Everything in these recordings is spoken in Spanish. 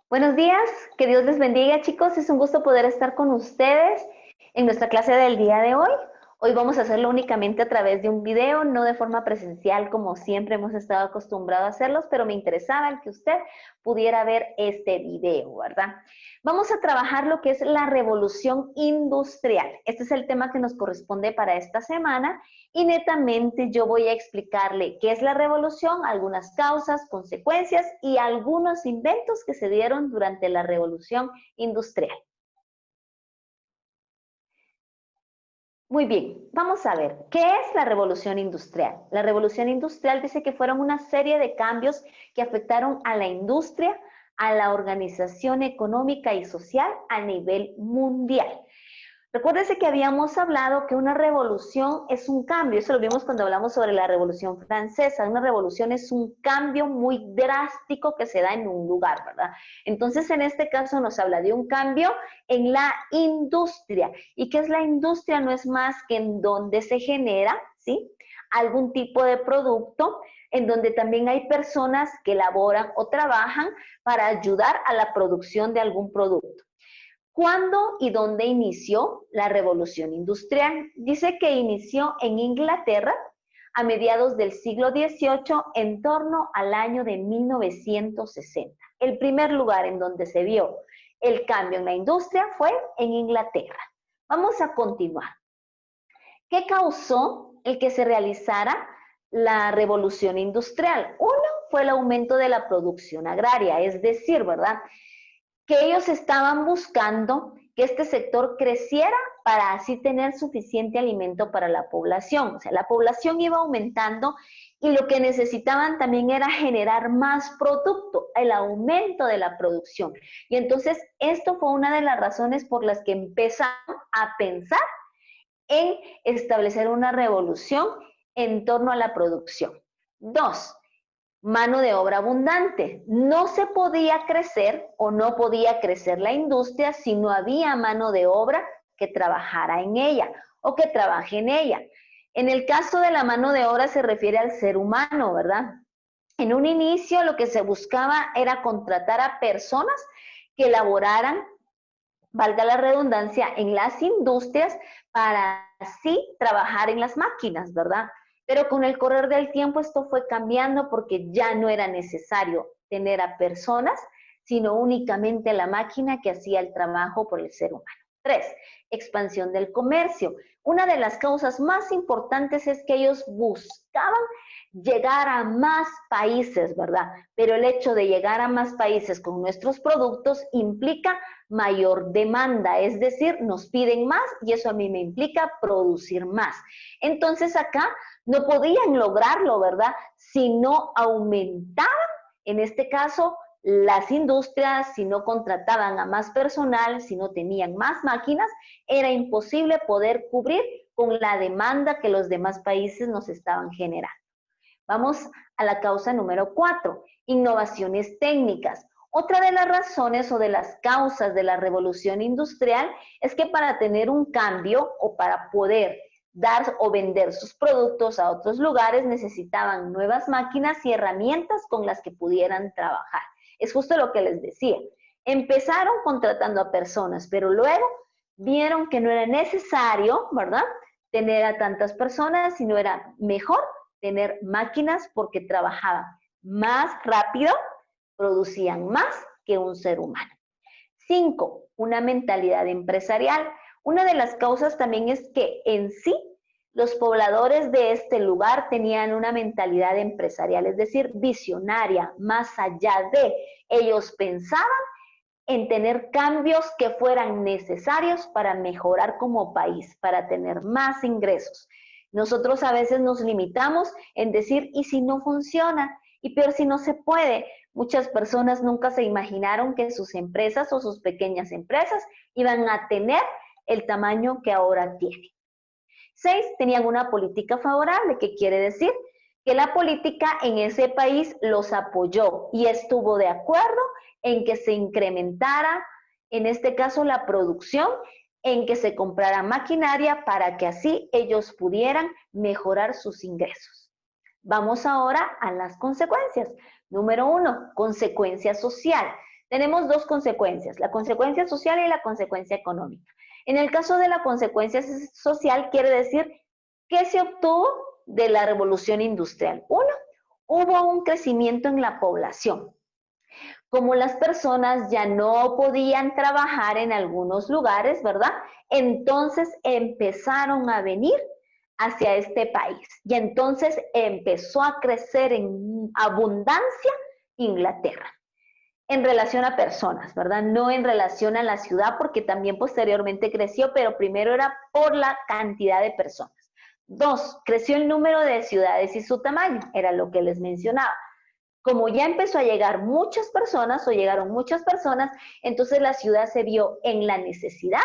Buenos días, que Dios les bendiga, chicos. Es un gusto poder estar con ustedes en nuestra clase del día de hoy. Hoy vamos a hacerlo únicamente a través de un video, no de forma presencial como siempre hemos estado acostumbrados a hacerlos, pero me interesaba que usted pudiera ver este video, ¿verdad? Vamos a trabajar lo que es la revolución industrial. Este es el tema que nos corresponde para esta semana y netamente yo voy a explicarle qué es la revolución, algunas causas, consecuencias y algunos inventos que se dieron durante la revolución industrial. Muy bien, vamos a ver, ¿qué es la revolución industrial? La revolución industrial dice que fueron una serie de cambios que afectaron a la industria, a la organización económica y social a nivel mundial. Recuérdese que habíamos hablado que una revolución es un cambio, eso lo vimos cuando hablamos sobre la Revolución Francesa, una revolución es un cambio muy drástico que se da en un lugar, ¿verdad? Entonces, en este caso nos habla de un cambio en la industria. ¿Y qué es la industria? No es más que en donde se genera, ¿sí? Algún tipo de producto, en donde también hay personas que elaboran o trabajan para ayudar a la producción de algún producto. ¿Cuándo y dónde inició la revolución industrial? Dice que inició en Inglaterra a mediados del siglo XVIII en torno al año de 1960. El primer lugar en donde se vio el cambio en la industria fue en Inglaterra. Vamos a continuar. ¿Qué causó el que se realizara la revolución industrial? Uno fue el aumento de la producción agraria, es decir, ¿verdad? Que ellos estaban buscando que este sector creciera para así tener suficiente alimento para la población. O sea, la población iba aumentando y lo que necesitaban también era generar más producto, el aumento de la producción. Y entonces esto fue una de las razones por las que empezaron a pensar en establecer una revolución en torno a la producción. Dos, mano de obra abundante. No se podía crecer o no podía crecer la industria si no había mano de obra que trabajara en ella o que trabaje en ella. En el caso de la mano de obra se refiere al ser humano, ¿verdad? En un inicio lo que se buscaba era contratar a personas que elaboraran, valga la redundancia, en las industrias para así trabajar en las máquinas, ¿verdad? Pero con el correr del tiempo esto fue cambiando porque ya no era necesario tener a personas, sino únicamente la máquina que hacía el trabajo por el ser humano. 3. Expansión del comercio. Una de las causas más importantes es que ellos buscaban llegar a más países, ¿verdad? Pero el hecho de llegar a más países con nuestros productos implica mayor demanda, es decir, nos piden más y eso a mí me implica producir más. Entonces acá no podían lograrlo, ¿verdad? Si no aumentaban, en este caso, las industrias, si no contrataban a más personal, si no tenían más máquinas, era imposible poder cubrir con la demanda que los demás países nos estaban generando. Vamos a la causa número 4, innovaciones técnicas. Otra de las razones o de las causas de la revolución industrial es que para tener un cambio o para poder dar o vender sus productos a otros lugares necesitaban nuevas máquinas y herramientas con las que pudieran trabajar. Es justo lo que les decía. Empezaron contratando a personas, pero luego vieron que no era necesario, ¿verdad?, tener a tantas personas, sino era mejor tener máquinas porque trabajaban más rápido, producían más que un ser humano. 5. Una mentalidad empresarial. Una de las causas también es que en sí los pobladores de este lugar tenían una mentalidad empresarial, es decir, visionaria, más allá de ellos pensaban en tener cambios que fueran necesarios para mejorar como país, para tener más ingresos. Nosotros a veces nos limitamos en decir, ¿y si no funciona? Y peor si no se puede. Muchas personas nunca se imaginaron que sus empresas o sus pequeñas empresas iban a tener el tamaño que ahora tienen. 6. Tenían una política favorable, que quiere decir que la política en ese país los apoyó y estuvo de acuerdo en que se incrementara, en este caso, la producción, en que se comprara maquinaria para que así ellos pudieran mejorar sus ingresos. Vamos ahora a las consecuencias. Número 1, consecuencia social. Tenemos dos consecuencias, la consecuencia social y la consecuencia económica. En el caso de la consecuencia social, quiere decir ¿qué se obtuvo de la revolución industrial? Uno, hubo un crecimiento en la población. Como las personas ya no podían trabajar en algunos lugares, ¿verdad? Entonces empezaron a venir hacia este país y entonces empezó a crecer en abundancia Inglaterra en relación a personas, ¿verdad? No en relación a la ciudad, porque también posteriormente creció, pero primero era por la cantidad de personas. Dos, creció el número de ciudades y su tamaño, era lo que les mencionaba. Como ya empezó a llegar muchas personas o llegaron muchas personas, entonces la ciudad se vio en la necesidad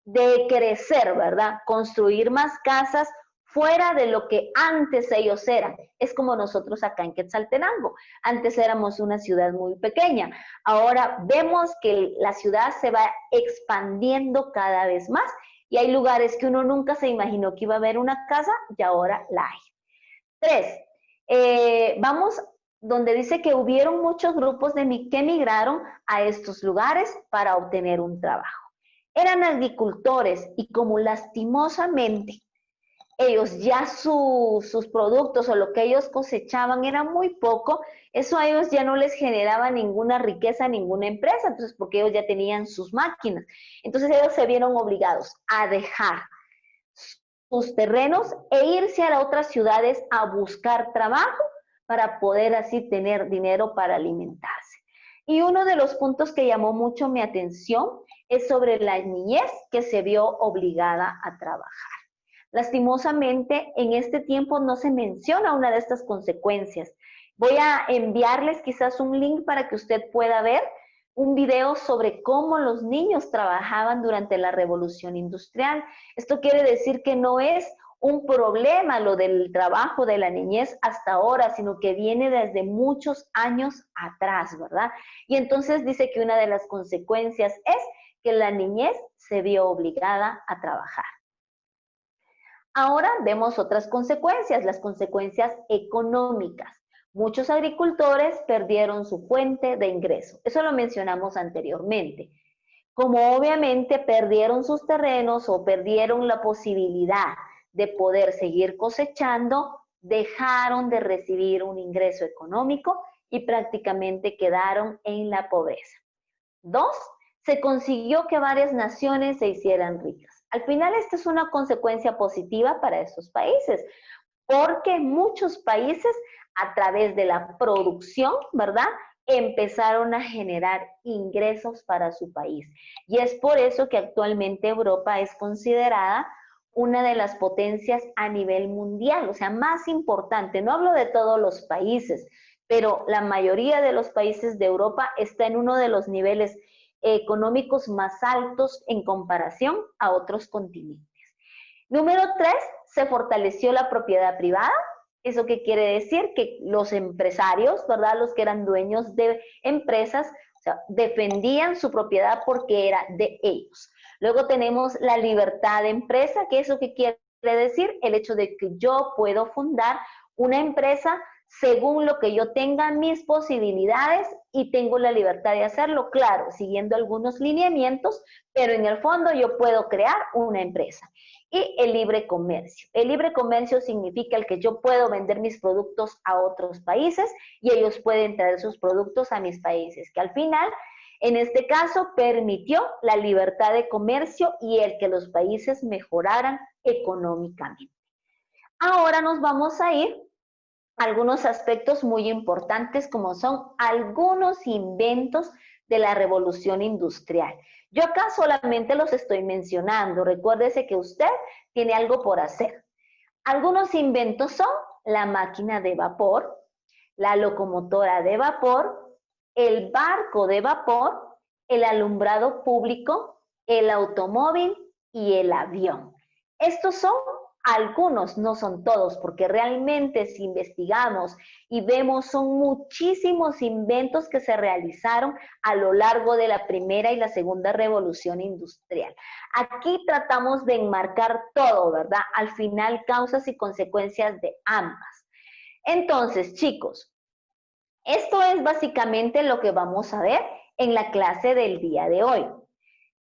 de crecer, ¿verdad? Construir más casas fuera de lo que antes ellos eran. Es como nosotros acá en Quetzaltenango. Antes éramos una ciudad muy pequeña. Ahora vemos que la ciudad se va expandiendo cada vez más y hay lugares que uno nunca se imaginó que iba a haber una casa y ahora la hay. Tres, vamos donde dice que hubieron muchos grupos que migraron a estos lugares para obtener un trabajo. Eran agricultores y como lastimosamente ellos ya sus productos o lo que ellos cosechaban era muy poco, eso a ellos ya no les generaba ninguna riqueza, ninguna empresa, entonces porque ellos ya tenían sus máquinas. Entonces ellos se vieron obligados a dejar sus terrenos e irse a las otras ciudades a buscar trabajo para poder así tener dinero para alimentarse. Y uno de los puntos que llamó mucho mi atención es sobre la niñez que se vio obligada a trabajar. Lastimosamente, en este tiempo no se menciona una de estas consecuencias. Voy a enviarles quizás un link para que usted pueda ver un video sobre cómo los niños trabajaban durante la revolución industrial. Esto quiere decir que no es un problema lo del trabajo de la niñez hasta ahora, sino que viene desde muchos años atrás, ¿verdad? Y entonces dice que una de las consecuencias es que la niñez se vio obligada a trabajar. Ahora vemos otras consecuencias, las consecuencias económicas. Muchos agricultores perdieron su fuente de ingreso. Eso lo mencionamos anteriormente. Como obviamente perdieron sus terrenos o perdieron la posibilidad de poder seguir cosechando, dejaron de recibir un ingreso económico y prácticamente quedaron en la pobreza. Dos, se consiguió que varias naciones se hicieran ricas. Al final, esta es una consecuencia positiva para estos países, porque muchos países, a través de la producción, ¿verdad?, empezaron a generar ingresos para su país. Y es por eso que actualmente Europa es considerada una de las potencias a nivel mundial, o sea, más importante. No hablo de todos los países, pero la mayoría de los países de Europa está en uno de los niveles económicos más altos en comparación a otros continentes. Número 3, se fortaleció la propiedad privada. ¿Eso qué quiere decir? Que los empresarios, ¿verdad? Los que eran dueños de empresas, o sea, defendían su propiedad porque era de ellos. Luego tenemos la libertad de empresa, que eso qué quiere decir? El hecho de que yo puedo fundar una empresa según lo que yo tenga mis posibilidades y tengo la libertad de hacerlo, claro, siguiendo algunos lineamientos, pero en el fondo yo puedo crear una empresa. Y el libre comercio. El libre comercio significa el que yo puedo vender mis productos a otros países y ellos pueden traer sus productos a mis países, que al final, en este caso, permitió la libertad de comercio y el que los países mejoraran económicamente. Ahora nos vamos a ir algunos aspectos muy importantes como son algunos inventos de la revolución industrial. Yo acá solamente los estoy mencionando. Recuérdese que usted tiene algo por hacer. Algunos inventos son la máquina de vapor, la locomotora de vapor, el barco de vapor, el alumbrado público, el automóvil y el avión. Estos son algunos, no son todos, porque realmente si investigamos y vemos son muchísimos inventos que se realizaron a lo largo de la primera y la segunda revolución industrial. Aquí tratamos de enmarcar todo, ¿verdad? Al final, causas y consecuencias de ambas. Entonces, chicos, esto es básicamente lo que vamos a ver en la clase del día de hoy.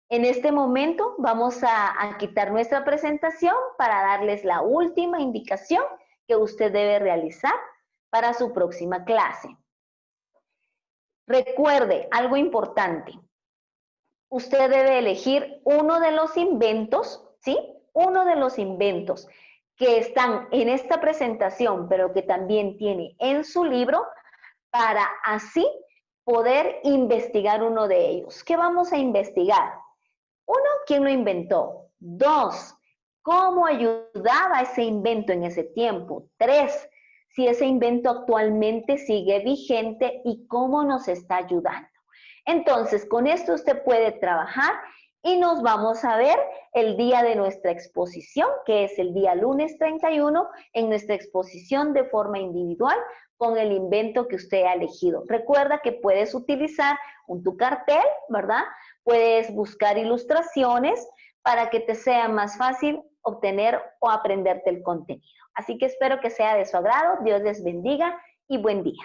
En este momento vamos a quitar nuestra presentación para darles la última indicación que usted debe realizar para su próxima clase. Recuerde algo importante. Usted debe elegir uno de los inventos, ¿sí? Uno de los inventos que están en esta presentación, pero que también tiene en su libro, para así poder investigar uno de ellos. ¿Qué vamos a investigar? Uno, ¿quién lo inventó? Dos, ¿cómo ayudaba ese invento en ese tiempo? Tres, si ese invento actualmente sigue vigente y cómo nos está ayudando. Entonces, con esto usted puede trabajar y nos vamos a ver el día de nuestra exposición, que es el día lunes 31, en nuestra exposición de forma individual con el invento que usted ha elegido. Recuerda que puedes utilizar tu cartel, ¿verdad? Puedes buscar ilustraciones para que te sea más fácil obtener o aprenderte el contenido. Así que espero que sea de su agrado. Dios les bendiga y buen día.